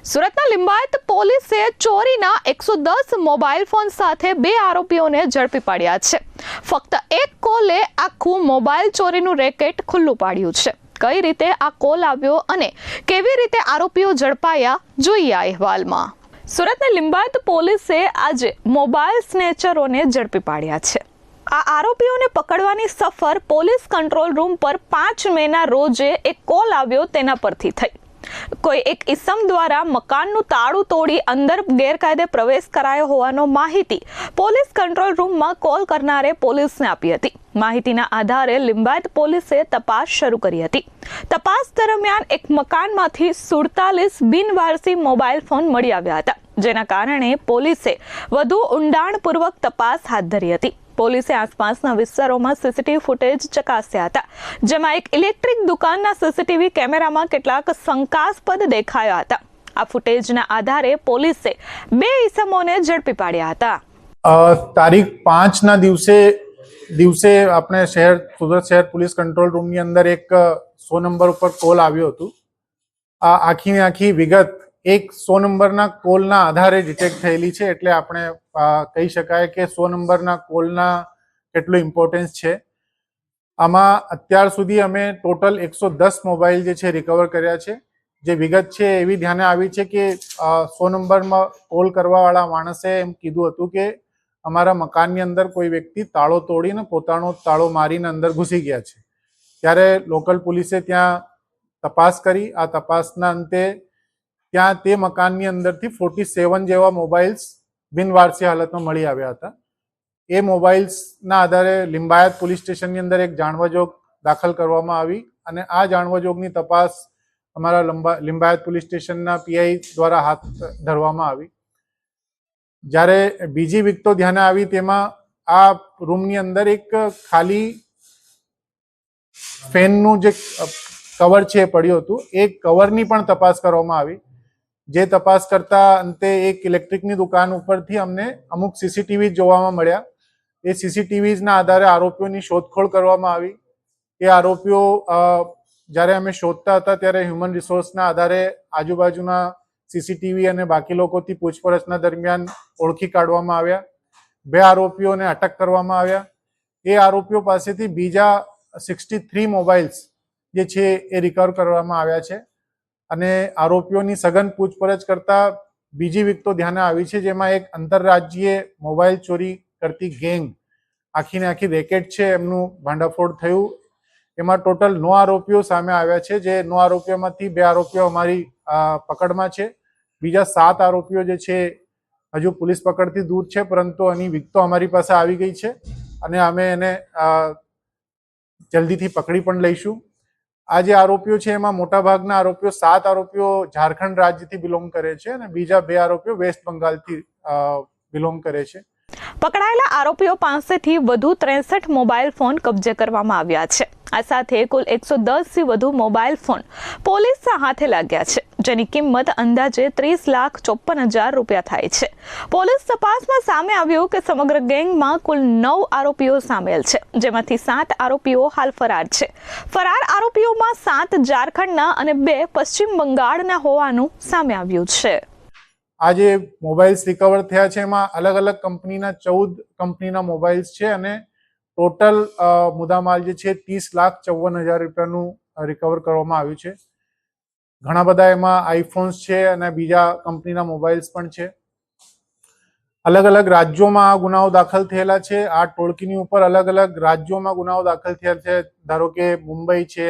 સુરતના લિંબાયત પોલીસે ચોરીના 110 મોબાઈલ ફોન સાથે 2 આરોપીઓને ઝડપી પાડ્યા છે। ફક્ત એક કોલે આખું મોબાઈલ ચોરીનું રેકેટ ખુલ્લું પાડ્યું છે। કઈ રીતે આ કોલ આવ્યો અને કેવી રીતે આરોપીઓ ઝડપાયા, જોઈએ આ અહેવાલમાં। સુરતના લિંબાયત પોલીસે આજે મોબાઈલ સ્નેચરોને ઝડપી પાડ્યા છે। આ આરોપીઓને પકડવાની સફર પોલીસ કંટ્રોલ રૂમ પર 5 મેના રોજે એક કોલ આવ્યો તેના પરથી થઈ। કોઈ એક ઇસમ દ્વારા મકાનનું તાળું તોડી અંદર ગેરકાયદે પ્રવેશ કરાયો હોવાનો માહિતી પોલીસ કંટ્રોલ રૂમમાં કોલ કરનારે પોલીસને આપી હતી। માહિતીના આધારે લિંબાયત પોલીસે તપાસ શરૂ કરી હતી। તપાસ દરમિયાન એક મકાનમાંથી 47 બિનવારસી મોબાઈલ ફોન મળી આવ્યા હતા, જેના કારણે પોલીસે વધુ ઊંડાણપૂર્વક તપાસ હાથ ધરી હતી। પોલીસે આસપાસના વિસ્તારોમાં સીસીટીવી ફૂટેજ ચકાસ્યા હતા, જેમાં એક ઇલેક્ટ્રિક દુકાનના સીસીટીવી કેમેરામાં કેટલાક શંકાસ્પદ દેખાયા હતા। આ ફૂટેજના આધારે પોલીસે 2 ઇસમોને ઝડપી પાડ્યા હતા। તારીખ 5 ના દિવસે આપણે સુરત શહેર પોલીસ કંટ્રોલ રૂમની અંદર એક 100 નંબર ઉપર કોલ આવ્યો હતો। આ આખી વિગત એક 100 નંબરના કોલના આધારે ડિટેક્ટ થયેલી છે, એટલે આપણે કહી શકાય કે 100 નંબરના કોલના કેટલું ઇમ્પોર્ટન્સ છે। આમાં અત્યાર સુધી અમે ટોટલ 110 મોબાઈલ જે છે રિકવર કર્યા છે। જે વિગત છે એવી ધ્યાને આવી છે કે 100 નંબરમાં કોલ કરવાવાળા માણસે એમ કીધું હતું કે અમારા મકાનની અંદર કોઈ વ્યક્તિ તાળો તોડીને પોતાનો તાળો મારીને અંદર ઘૂસી ગયા છે। ત્યારે લોકલ પોલીસે ત્યાં તપાસ કરી। આ તપાસના અંતે ત્યાં તે મકાનની અંદરથી 47 જેવા મોબાઈલ્સ બિનવારસી હાલતમાં મળી આવ્યા હતા। એ મોબાઈલ્સના આધારે લિંબાયત પોલીસ સ્ટેશનની અંદર એક જાણવાજોગ દાખલ કરવામાં આવી અને આ જાણવાજોગની તપાસ અમારા લિંબાયત પોલીસ સ્ટેશનના પીઆઈ દ્વારા હાથ ધરવામાં આવી। જ્યારે બીજી વિગતો ધ્યાને આવી તેમાં આ રૂમની અંદર એક ખાલી ફેનનું જે કવર છે એ પડ્યું હતું, એ કવરની પણ તપાસ કરવામાં આવી। જે તપાસ કરતા અંતે એક ઇલેક્ટ્રિકની દુકાન ઉપરથી અમને અમુક સીસીટીવી જોવામાં મળ્યા। એ સીસીટીવીના આધારે આરોપીઓની શોધખોળ કરવામાં આવી। એ આરોપીઓ જ્યારે અમે શોધતા હતા ત્યારે હ્યુમન રિસોર્સના આધારે આજુબાજુના સીસીટીવી અને બાકી લોકોથી પૂછપરછના દરમિયાન ઓળખી કાઢવામાં આવ્યા। 2 આરોપીઓને અટક કરવામાં આવ્યા। એ આરોપીઓ પાસેથી બીજા 63 મોબાઈલ્સ જે છે એ રિકવર કરવામાં આવ્યા છે અને આરોપીઓની સઘન પૂછપરછ કરતા બીજી વિગતો ધ્યાને આવી છે, જેમાં એક આંતરરાજ્યીય મોબાઈલ ચોરી કરતી ગેંગ આખી રેકેટ છે એમનું ભાંડાફોડ થયું। એમાં ટોટલ 9 આરોપીઓ સામે આવ્યા છે। જે 9 આરોપીઓમાંથી 2 આરોપીઓ અમારી પકડમાં છે। બીજા 7 આરોપીઓ જે છે હજુ પોલીસ પકડથી દૂર છે, પરંતુ એની વિગતો અમારી પાસે આવી ગઈ છે અને અમે એને જલ્દીથી પકડી પણ લઈશું। આ જે આરોપીઓ છે એમાં મોટાભાગના આરોપીઓ 7 આરોપીઓ ઝારખંડ રાજ્યથી બિલોંગ કરે છે અને બીજા 2 આરોપીઓ વેસ્ટ બંગાળથી બિલોંગ કરે છે। પકડાયેલા આરોપીઓ પાસેથી વધુ 63 મોબાઈલ ફોન કબજે કરવામાં આવ્યા છે। આ સાથે કુલ 110 થી વધુ મોબાઈલ ફોન પોલીસના હાથે લાગ્યા છે, જેની કિંમત અંદાજે 30,54,000 રૂપિયા થાય છે। પોલીસ તપાસમાં સામે આવ્યું કે સમગ્ર ગેંગમાં કુલ 9 આરોપીઓ સામેલ છે, જેમાંથી 7 આરોપીઓ હાલ ફરાર છે। ફરાર આરોપીઓમાં 7 ઝારખંડના અને 2 પશ્ચિમ બંગાળના હોવાનું સામે આવ્યું છે। આ જે મોબાઈલ્સ રિકવર થયા છે એમાં અલગ કંપનીના 14 કંપનીના મોબાઈલ્સ છે અને ટોટલ મુદ્દામાલ જે છે 30,54,000 રૂપિયાનું રિકવર કરવામાં આવ્યું છે। ઘણા બધા એમાં આઈફોન્સ છે અને બીજા કંપનીના મોબાઈલ્સ પણ છે। અલગ રાજ્યોમાં આ ગુનાઓ દાખલ થયેલા છે। આ ટોળકીની ઉપર અલગ રાજ્યોમાં ગુનાઓ દાખલ થયેલા છે। ધારો કે મુંબઈ છે,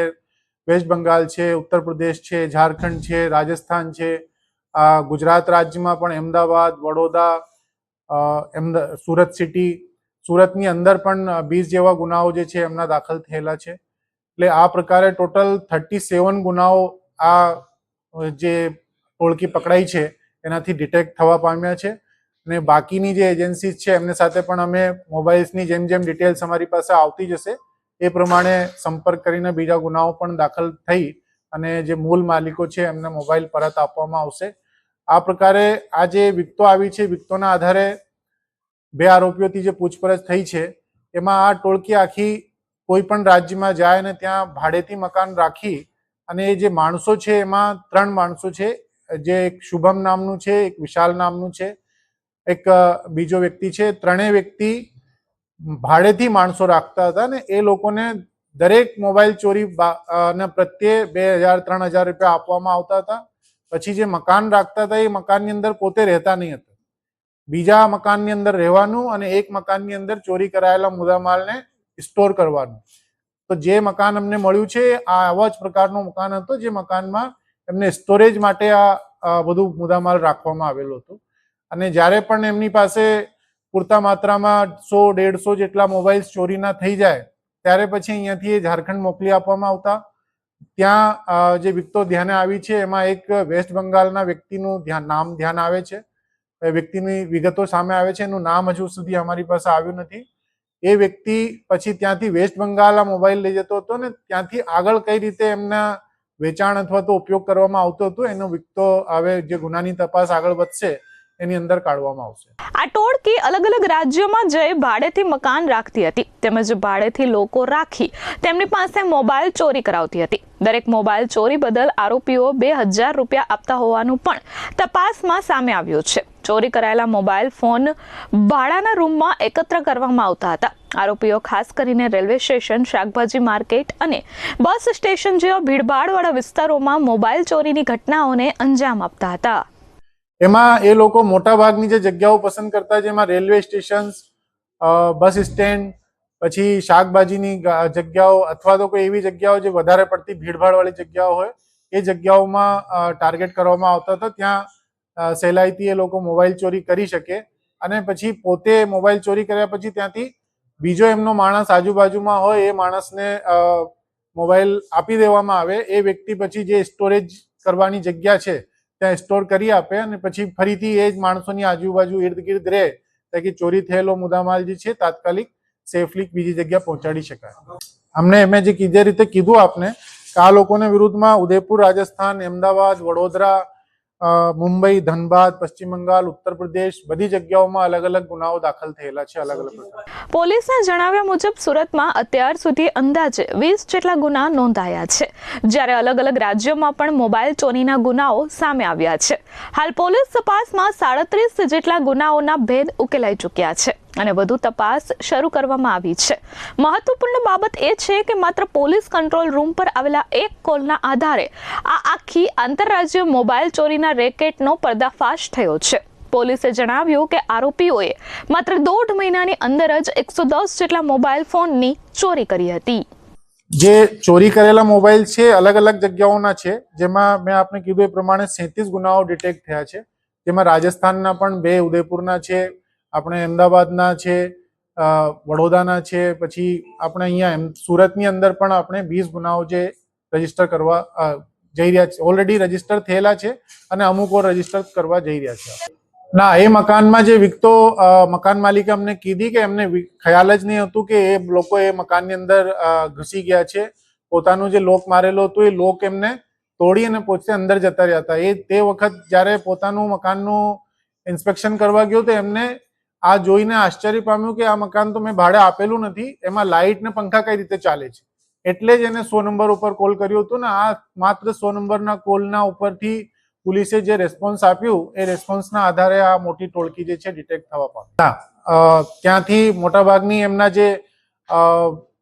વેસ્ટ બંગાળ છે, ઉત્તર પ્રદેશ છે, ઝારખંડ છે, રાજસ્થાન છે, ગુજરાત રાજ્યમાં પણ અમદાવાદ, વડોદરા, સુરત સિટી, સુરતની અંદર પણ 20 જેવા ગુનાઓ જે છે એમના દાખલ થયેલા છે। એટલે આ પ્રકારે ટોટલ 37 ગુનાઓ આ જે ટોળકી પકડાઈ છે એનાથી ડિટેક્ટ થવા પામ્યા છે અને બાકીની જે એજન્સીસ છે એમને સાથે પણ અમે મોબાઈલ્સની જેમ ડિટેલ્સ અમારી પાસે આવતી જશે એ પ્રમાણે સંપર્ક કરીને બીજા ગુનાઓ પણ દાખલ થઈ અને જે મૂળ માલિકો છે એમને મોબાઈલ પરત આપવામાં આવશે। આ પ્રકારે આ જે વિગતો આવી છે, વિગતોના આધારે 2 આરોપીઓથી જે પૂછપરછ થઈ છે એમાં આ ટોળકી આખી કોઈ પણ રાજ્યમાં જાય અને ત્યાં ભાડેથી મકાન રાખી અને એ જે માણસો છે એમાં 3 માણસો છે, જે એક શુભમ નામનું છે, એક વિશાલ નામનું છે, એક બીજો વ્યક્તિ છે. ત્રણેય વ્યક્તિ ભાડેથી માણસો રાખતા હતા ને એ લોકોને દરેક મોબાઈલ ચોરી ના પ્રત્યે 2,000-3,000 રૂપિયા આપવામાં આવતા હતા. પછી જે મકાન રાખતા હતા એ મકાનની અંદર પોતે રહેતા નહીં હતા, બીજા મકાનની અંદર રહેવાનું અને એક મકાનની અંદર ચોરી કરાયેલા મુદ્દામાલને સ્ટોર કરવાનું. તો જે મકાન અમને મળ્યું છે આ આવા જ પ્રકારનું મકાન હતું, જે મકાનમાં એમને સ્ટોરેજ માટે આ બધું મુદ્દામાલ રાખવામાં આવેલો હતો. અને જ્યારે પણ એમની પાસે પૂરતા માત્રામાં 100-150 જેટલા મોબાઈલ ચોરીના થઈ જાય ત્યારે પછી અહીંયાથી એ ઝારખંડ મોકલી આપવામાં આવતા. ત્યાં જે વિગતો ધ્યાને આવી છે એમાં એક વેસ્ટ બંગાળના વ્યક્તિનું નામ ધ્યાન આવે છે, વ્યક્તિની વિગતો સામે આવે છે, એનું નામ હજુ સુધી અમારી પાસે આવ્યું નથી. એ વ્યક્તિ પછી ત્યાંથી વેસ્ટ બંગાળ મોબાઈલ લઈ જતો હતો ને ત્યાંથી આગળ કઈ રીતે એમના વેચાણ અથવા તો ઉપયોગ કરવામાં આવતો હતો એનો વિગતો હવે જે ગુનાની તપાસ આગળ વધશે એની અંદર કાઢવામાં આવશે. આ ટોળકી અલગ અલગ રાજ્યોમાં જઈ ભાડેથી મકાન રાખતી હતી તેમજ ભાડેથી લોકો રાખી તેમની પાસે મોબાઈલ ચોરી કરાવતી હતી. દરેક મોબાઈલ ચોરી બદલ આરોપીઓ 2,000 રૂપિયા આપતા હોવાનું પણ તપાસમાં સામે આવ્યું છે. ચોરી કરાયેલા મોબાઈલ ફોન ભાડાના રૂમમાં એકત્ર કરવામાં આવતા હતા. આરોપીઓ ખાસ કરીને રેલવે સ્ટેશન, શાકભાજી માર્કેટ અને બસ સ્ટેશન જેવા ભીડભાડવાળા વિસ્તારોમાં મોબાઈલ ચોરીની ઘટનાઓને અંજામ આપતા હતા. એમાં એ લોકો મોટા ભાગની જે જગ્યાઓ પસંદ કરતા, જેમાં રેલવે સ્ટેશન, બસ સ્ટેન્ડ, પછી શાકભાજીની જગ્યાઓ અથવા તો કોઈ એવી જગ્યાઓ જે વધારે પડતી ભીડભાડવાળી જગ્યાઓ હોય એ જગ્યાઓમાં ટાર્ગેટ કરવામાં આવતા હતા. ત્યાં સહેલાઈથી એ લોકો મોબાઈલ ચોરી કરી શકે અને પછી પોતે મોબાઈલ ચોરી કર્યા પછી ત્યાંથી બીજો એમનો માણસ આજુબાજુમાં હોય એ માણસને મોબાઈલ આપી દેવામાં આવે. એ વ્યક્તિ પછી જે સ્ટોરેજ કરવાની જગ્યા છે ત્યાં સ્ટોર કરી આપે અને પછી ફરીથી એ જ માણસોની આજુબાજુ ઇર્દ ગિર્દ રહે તાકી ચોરી થયેલો મુદ્દામાલ જે છે તાત્કાલિક સેફલી બીજી જગ્યા પહોંચાડી શકાય. અમને મેં જે રીતે કીધું આપને કે આ લોકોને વિરુદ્ધમાં ઉદયપુર, રાજસ્થાન, અમદાવાદ, વડોદરા, મુંબઈ, ધનબાદ, પશ્ચિમ બંગાળ, ઉત્તર પ્રદેશ બધી જગ્યાઓમાં અલગ અલગ ગુનાઓ દાખલ થયેલા છે. અલગ અલગ પોલીસના જણાવ્યા મુજબ સુરતમાં અત્યાર સુધી અંદાજે 20 જેટલા ગુના નોંધાયા છે, જ્યારે અલગ અલગ રાજ્યોમાં પણ મોબાઈલ ચોરીના ગુનાઓ સામે આવ્યા છે. હાલ પોલીસ તપાસમાં 37 જેટલા ગુનાઓના ભેદ ઉકેલાઈ ચૂક્યા છે અને વધુ તપાસ શરૂ કરવામાં આવી છે. મહત્વપૂર્ણ બાબત એ છે કે માત્ર પોલીસ કંટ્રોલ રૂમ પર આવેલા એક કોલના આધારે આ આખી આંતરરાજ્ય મોબાઈલ ચોરીના રેકેટનો પર્દાફાશ થયો છે. પોલીસે જણાવ્યું કે આરોપીઓએ માત્ર 1.5 મહિનાની અંદર જ 110 જેટલા મોબાઈલ ફોનની ચોરી કરી હતી. જે ચોરી કરેલા મોબાઈલ છે અલગ અલગ જગ્યાઓના છે, જેમાં મેં આપને કીધું એ પ્રમાણે 37 ગુનાઓ ડિટેક્ટ થયા છે, જેમાં રાજસ્થાનના પણ 2, ઉદયપુરના છે, આપણે અમદાવાદના છે, વડોદરાના છે, પછી આપણે અહીંયા સુરતની અંદર પણ આપણે 20 ગુનાઓ જે રજીસ્ટર કરવા જઈ રહ્યા છે, ઓલરેડી રજીસ્ટર થયેલા છે અને અમુક ઓર રજીસ્ટર કરવા જઈ રહ્યા છે. ના, એ મકાનમાં જે વિગતો મકાન માલિકે અમને કીધી કે એમને ખ્યાલ જ નહીં હતું કે એ લોકો એ મકાનની અંદર ઘૂસી ગયા છે. પોતાનું જે લોક મારેલો હતું એ લોક એમને તોડી અને પોતે અંદર જતા રહ્યા હતા. તે વખત જ્યારે પોતાનું મકાનનું ઇન્સ્પેક્શન કરવા ગયો તો એમને આ જોઈને આશ્ચર્ય પામ્યું કે આ મકાન તો મેં ભાડે આપેલું નથી, એમાં લાઇટ ને પંખા કઈ રીતે ચાલે છે. એટલે જ એને 100 નંબર ઉપર કોલ કર્યો હતો ને આ માત્ર 100 નંબરના કોલના ઉપરથી પોલીસે જે રેસ્પોન્સ આપ્યું એ રેસ્પોન્સના આધારે આ મોટી ટોળકી જે છે ડિટેક્ટ થવા પામી. ત્યાંથી મોટાભાગની એમના જે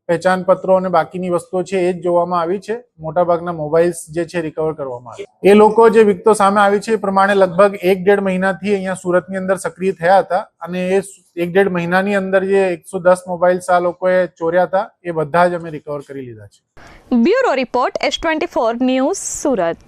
પહેચાન પત્રો અને બાકીની વસ્તુઓ છે એ જ જોવામાં આવી છે. મોટાભાગના મોબાઈલ્સ જે છે રિકવર કરવામાં આવ્યા. એ લોકો જે વિગતો સામે આવી છે એ પ્રમાણે લગભગ 1-1.5 મહિનાથી અહીંયા સુરતની અંદર સક્રિય થયા હતા અને એ 1-1.5 મહિનાની અંદર જે 110 મોબાઈલ્સ આ લોકોએ ચોર્યા હતા એ બધા જ અમે રિકવર કરી લીધા છે. Bureau report S24 news, Surat.